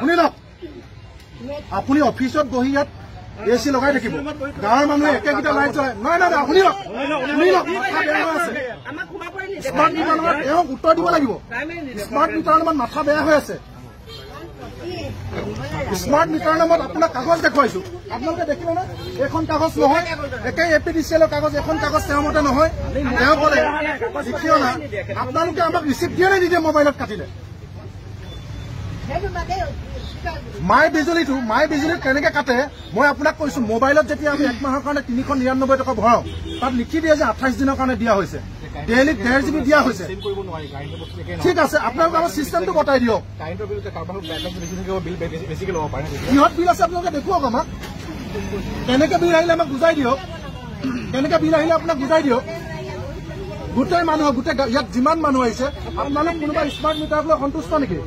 শুনি লওক আপুনি অফিচত বহি ইয়াত এচি লগাই থাকিব গাঁৱৰ মানুহে একেকেইটা লাইট জ্বলাই নহয় নহয় শুনি লওক স্মাৰ্ট মিটাৰ নামত তেওঁক উত্তৰ দিব লাগিব স্মাৰ্ট মিটাৰ নামত মাথা বেয়া হৈ আছে স্মাৰ্ট মিটাৰ নামত আপোনাক কাগজ দেখুৱাইছো আপোনালোকে দেখিব নে এখন কাগজ নহয় একে APDCL কাগজ এখন কাগজ তেওঁৰ মতে নহয় তেওঁ ক'লে লিখিও না আপোনালোকে আমাক ৰিচিপ্ট দিয়ে নে নিদিয়ে মোবাইলত কাটিলে মাই বিজুলীত কেনেকে কাটে মই আপোনাক কৈছো মোবাইলত যেতিয়া আমি 1 মাহৰ কাৰণে 399 টকা ভৰাও তাত লিখি দিয়ে যে 28 দিনৰ কাৰণে দিয়া হৈছে ডেইলি 1.5 GB দিয়া হৈছে ঠিক আছে আপোনালোকে আমাৰ চিষ্টেমটো বতাই দিয়ক কিহত বিল আছে আপোনালোকে দেখুৱাওক আমাক কেনেকে বিল আহিলে আমাক বুজাই দিয়ক কেনেকে বিল আহিলে আপোনাক বুজাই দিয়ক গোটেই মানুহ গোটেই ইয়াত যিমান মানুহ আহিছে আপোনালোক কোনোবা স্মাৰ্ট মিটাৰক লৈ সন্তুষ্ট নেকি